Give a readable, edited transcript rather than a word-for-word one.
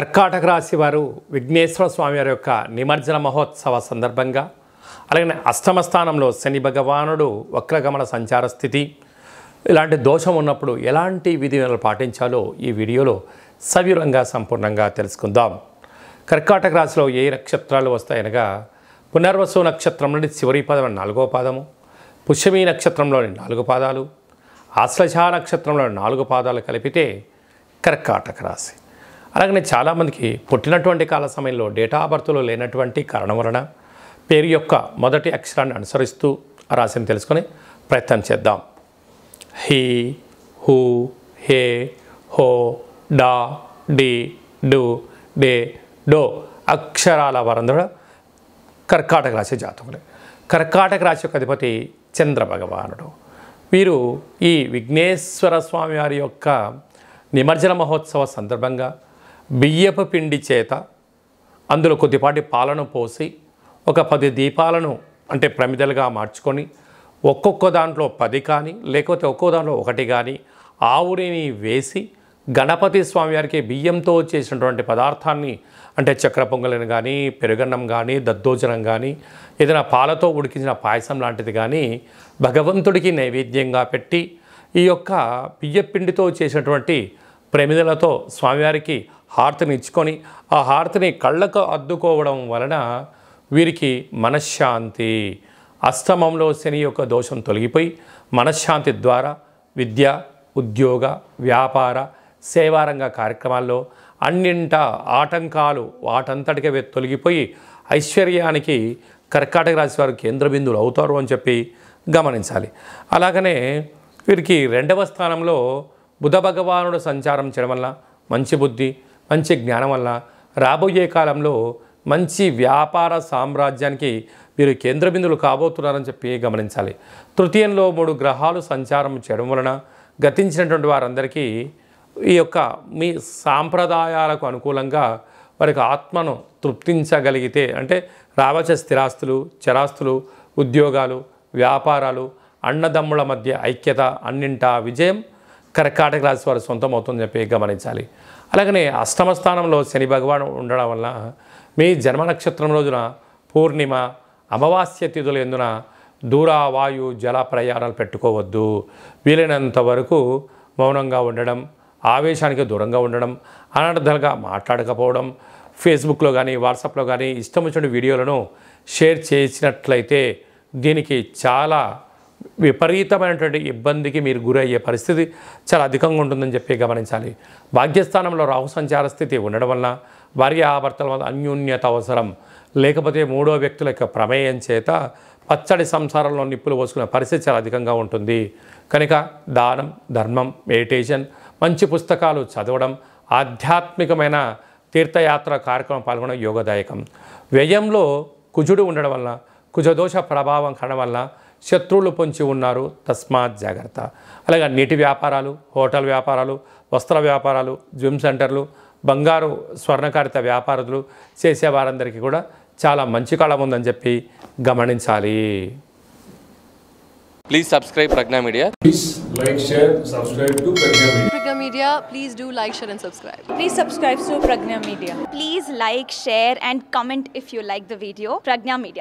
కర్కాటక రాశి వారు విఘ్నేశ్వర స్వామి వారి యొక్క నిమజ్జన మహోత్సవ సందర్భంగా అలాగే అష్టమ స్థానంలో శని భగవానుడు వక్రగమన సంచార స్థితి ఇలాంటి దోషం ఉన్నప్పుడు ఎలాంటి విధులను పాటించాలో ఈ వీడియోలో సవివరంగా సంపూర్ణంగా తెలుసుకుందాం. కర్కాటక రాశిలో ఏ నక్షత్రాలు వస్తాయనగా పునర్వసు నక్షత్రం నుండి చివరి పదం 4వ పాదము, పుష్యమీ నక్షత్రంలోని 4 పాదాలు, ఆశ్లేష నక్షత్రంలోని 4 పాదాలు కలిపితే కర్కాటక రాశి. అలాగనే చాలామందికి పుట్టినటువంటి కాల సమయంలో డేటా ఆఫ్ బర్త్లో లేనటువంటి కారణం వలన పేరు యొక్క మొదటి అక్షరాన్ని అనుసరిస్తూ ఆ రాశిని తెలుసుకొని ప్రయత్నం చేద్దాం. హీ, హూ, హే, హో, డా, డి, డు, డే, డో అక్షరాల వారందరూ కర్కాటక రాశి జాతకులే. కర్కాటక రాశి యొక్క అధిపతి చంద్ర భగవానుడు. వీరు ఈ విఘ్నేశ్వర స్వామి వారి యొక్క నిమజ్జన మహోత్సవ సందర్భంగా బియ్యపు పిండి చేత అందులో కొద్దిపాటి పాలను పోసి ఒక 10 దీపాలను అంటే ప్రమిదలుగా మార్చుకొని ఒక్కొక్క దాంట్లో 10 కానీ లేకపోతే ఒక్కో దాంట్లో 1 కానీ ఆవురిని వేసి గణపతి స్వామి వారికి బియ్యంతో చేసినటువంటి పదార్థాన్ని అంటే చక్ర పొంగలిని కానీ పెరుగన్నం కానీ దద్దోజనం కానీ ఏదైనా పాలతో ఉడికించిన పాయసం లాంటిది కానీ భగవంతుడికి నైవేద్యంగా పెట్టి ఈ యొక్క బియ్యపిండితో చేసినటువంటి ప్రమిదలతో స్వామివారికి హారతిని ఇచ్చుకొని ఆ హారతిని కళ్ళకు అద్దుకోవడం వలన వీరికి మనశ్శాంతి, అష్టమంలో శని యొక్క దోషం తొలగిపోయి మనశ్శాంతి ద్వారా విద్య, ఉద్యోగ, వ్యాపార, సేవారంగ కార్యక్రమాల్లో అన్నింట ఆటంకాలు వాటంతటికే తొలగిపోయి ఐశ్వర్యానికి కర్కాటక రాశి వారు కేంద్ర బిందువులు అవుతారు అని చెప్పి గమనించాలి. అలాగనే వీరికి 2వ స్థానంలో బుధ భగవానుడు సంచారం చేయడం వల్ల మంచి బుద్ధి, మంచి జ్ఞానం వల్ల రాబోయే కాలంలో మంచి వ్యాపార సామ్రాజ్యానికి వీరు కేంద్ర బిందువులు కాబోతున్నారని చెప్పి గమనించాలి. తృతీయంలో 3 గ్రహాలు సంచారం చేయడం వలన గతించినటువంటి వారందరికీ ఈ యొక్క మీ సాంప్రదాయాలకు అనుకూలంగా వారికి ఆత్మను తృప్తించగలిగితే అంటే రావచ్చే స్థిరాస్తులు, చరాస్తులు, ఉద్యోగాలు, వ్యాపారాలు, అన్నదమ్ముల మధ్య ఐక్యత అన్నింటా విజయం కర్కాటక రాశి వారు సొంతం అవుతుందని చెప్పి గమనించాలి. అలాగనే అష్టమ స్థానంలో శని భగవాను ఉండడం వల్ల మీ జన్మ నక్షత్రం రోజున పూర్ణిమ, అమావాస్య తిథుల ఎందున దూర వాయు జల ప్రయాణాలు పెట్టుకోవద్దు. వీలైనంత వరకు మౌనంగా ఉండడం, ఆవేశానికి దూరంగా ఉండడం, అనర్థాలుగా మాట్లాడకపోవడం, ఫేస్బుక్లో కానీ వాట్సాప్లో కానీ ఇష్టం వచ్చిన వీడియోలను షేర్ చేసినట్లయితే దీనికి చాలా విపరీతమైనటువంటి ఇబ్బందికి మీరు గురయ్యే పరిస్థితి చాలా అధికంగా ఉంటుందని చెప్పి గమనించాలి. భాగ్యస్థానంలో రాహు సంచార స్థితి ఉండడం వల్ల భార్యాభర్తల వల్ల అన్యోన్యత అవసరం, లేకపోతే 3వ వ్యక్తుల యొక్క ప్రమేయం చేత పచ్చడి సంసారంలో నిప్పులు పోసుకునే పరిస్థితి చాలా అధికంగా ఉంటుంది. కనుక దానం, ధర్మం, మెడిటేషన్, మంచి పుస్తకాలు చదవడం, ఆధ్యాత్మికమైన తీర్థయాత్ర కార్యక్రమం పాల్గొనడం యోగదాయకం. వ్యయంలో కుజుడు ఉండడం వల్ల కుజదోష ప్రభావం కనడం వల్ల శత్రువులు పొంచి ఉన్నారు, తస్మాత్ జాగ్రత్త. అలాగే నీటి వ్యాపారాలు, హోటల్ వ్యాపారాలు, వస్త్ర వ్యాపారాలు, జిమ్ సెంటర్లు, బంగారు స్వర్ణకారిత వ్యాపారులు చేసే వారందరికీ కూడా చాలా మంచి కాలం ఉందని చెప్పి గమనించాలి. Please subscribe Pragna Media. Please like, share, subscribe to Pragna Media. Pragna Media, please do like, share and subscribe. Please subscribe to Pragna Media. Please like, share and comment if you like the video. Pragna Media.